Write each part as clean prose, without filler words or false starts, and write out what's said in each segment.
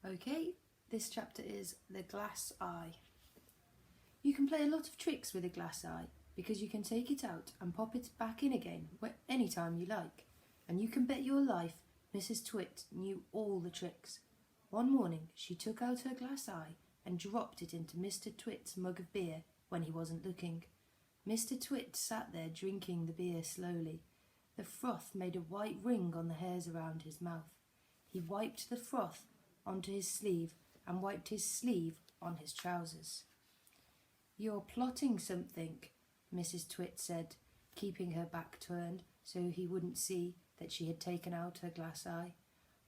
Okay, this chapter is The Glass Eye. You can play a lot of tricks with a glass eye because you can take it out and pop it back in again any time you like. And you can bet your life Mrs. Twit knew all the tricks. One morning she took out her glass eye and dropped it into Mr. Twit's mug of beer when he wasn't looking. Mr. Twit sat there drinking the beer slowly. The froth made a white ring on the hairs around his mouth. He wiped the froth onto his sleeve and wiped his sleeve on his trousers. "You're plotting something," Mrs. Twit said, keeping her back turned so he wouldn't see that she had taken out her glass eye.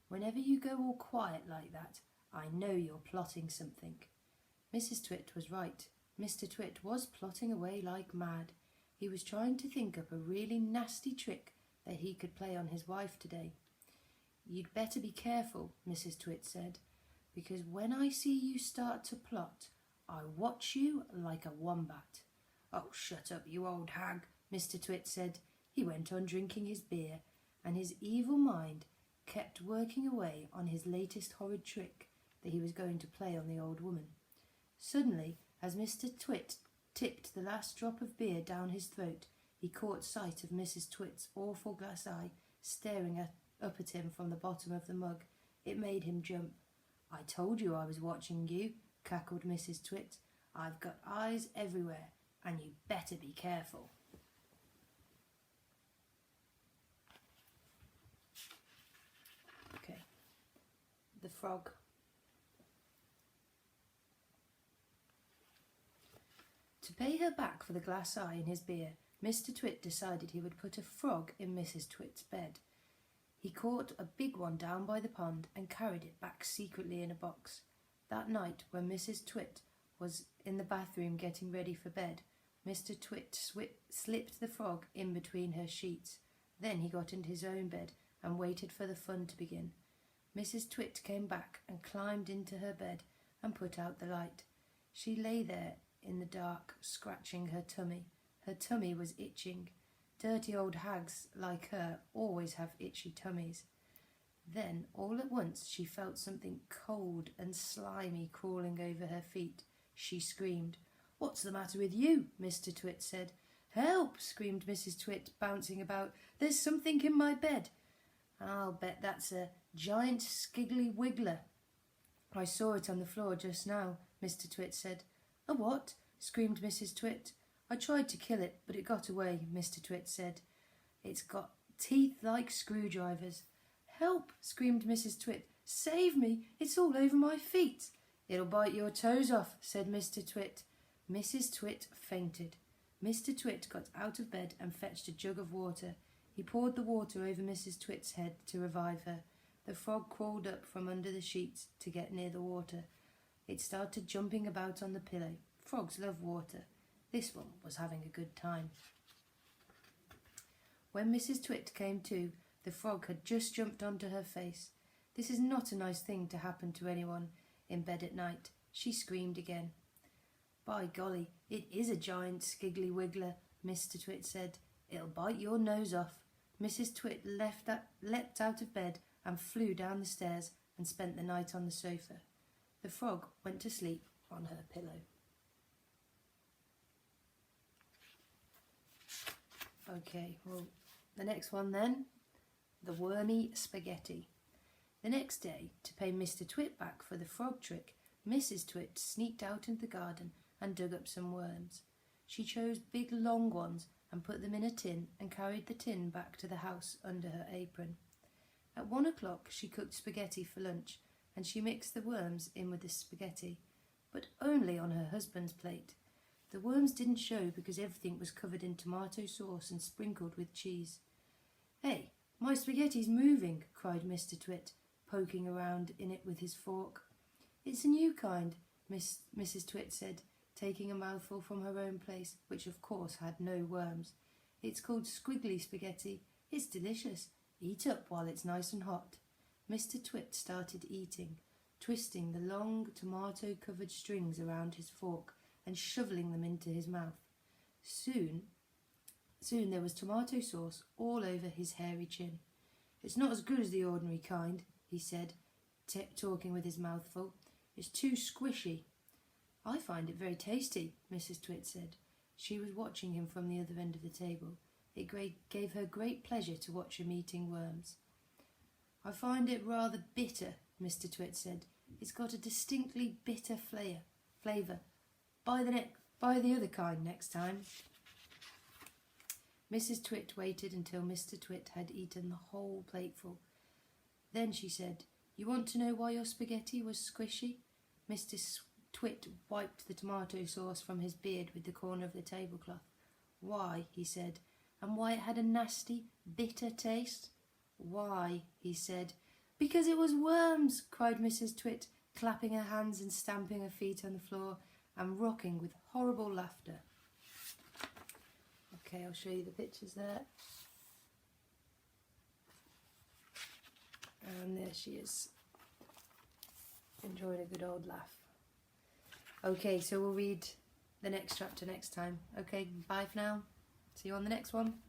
"Whenever you go all quiet like that, I know you're plotting something." Mrs. Twit was right. Mr. Twit was plotting away like mad. He was trying to think up a really nasty trick that he could play on his wife today. "You'd better be careful," Mrs. Twit said, "because when I see you start to plot, I watch you like a wombat." "Oh, shut up, you old hag," Mr. Twit said. He went on drinking his beer, and his evil mind kept working away on his latest horrid trick that he was going to play on the old woman. Suddenly, as Mr. Twit tipped the last drop of beer down his throat, he caught sight of Mrs. Twit's awful glass eye staring up at him from the bottom of the mug. It made him jump. "I told you I was watching you," cackled Mrs. Twit. "I've got eyes everywhere, and you better be careful." Okay. The Frog. To pay her back for the glass eye in his beer, Mr. Twit decided he would put a frog in Mrs. Twit's bed. He caught a big one down by the pond and carried it back secretly in a box. That night, when Mrs. Twit was in the bathroom getting ready for bed, Mr. Twit slipped the frog in between her sheets. Then he got into his own bed and waited for the fun to begin. Mrs. Twit came back and climbed into her bed and put out the light. She lay there in the dark, scratching her tummy. Her tummy was itching. Dirty old hags like her always have itchy tummies. Then, all at once, she felt something cold and slimy crawling over her feet. She screamed. "What's the matter with you?" Mr. Twit said. "Help!" screamed Mrs. Twit, bouncing about. "There's something in my bed." "I'll bet that's a giant skiggly wiggler. I saw it on the floor just now," Mr. Twit said. "A what?" screamed Mrs. Twit. "I tried to kill it, but it got away," Mr. Twit said. "It's got teeth like screwdrivers." "Help!" screamed Mrs. Twit. "Save me! It's all over my feet." "It'll bite your toes off," said Mr. Twit. Mrs. Twit fainted. Mr. Twit got out of bed and fetched a jug of water. He poured the water over Mrs. Twit's head to revive her. The frog crawled up from under the sheets to get near the water. It started jumping about on the pillow. Frogs love water. This one was having a good time. When Mrs. Twit came to, the frog had just jumped onto her face. This is not a nice thing to happen to anyone in bed at night. She screamed again. "By golly, it is a giant skiggly wiggler," Mr. Twit said. "It'll bite your nose off." Mrs. Twit leapt out of bed and flew down the stairs and spent the night on the sofa. The frog went to sleep on her pillow. Okay, well, the next one then, the Wormy Spaghetti. The next day, to pay Mr. Twit back for the frog trick, Mrs. Twit sneaked out into the garden and dug up some worms. She chose big long ones and put them in a tin and carried the tin back to the house under her apron. At 1 o'clock she cooked spaghetti for lunch, and she mixed the worms in with the spaghetti, but only on her husband's plate. The worms didn't show because everything was covered in tomato sauce and sprinkled with cheese. "Hey, my spaghetti's moving," cried Mr. Twit, poking around in it with his fork. "It's a new kind," Mrs. Twit said, taking a mouthful from her own place, which of course had no worms. "It's called squiggly spaghetti. It's delicious. Eat up while it's nice and hot." Mr. Twit started eating, twisting the long tomato-covered strings around his fork and shoveling them into his mouth. Soon there was tomato sauce all over his hairy chin. "It's not as good as the ordinary kind," he said. talking with his mouth full. "It's too squishy." "I find it very tasty," Mrs. Twit said. She was watching him from the other end of the table. It gave her great pleasure to watch him eating worms. "I find it rather bitter," Mr. Twit said. "It's got a distinctly bitter flavour. Buy the other kind next time." Mrs. Twit waited until Mr. Twit had eaten the whole plateful. Then she said, "You want to know why your spaghetti was squishy?" Mr. Twit wiped the tomato sauce from his beard with the corner of the tablecloth. "Why?" he said. "And why it had a nasty, bitter taste?" "Why?" he said. "Because it was worms!" cried Mrs. Twit, clapping her hands and stamping her feet on the floor and rocking with horrible laughter. Okay, I'll show you the pictures there. And there she is, enjoying a good old laugh. Okay, so we'll read the next chapter next time. Okay, bye for now. See you on the next one.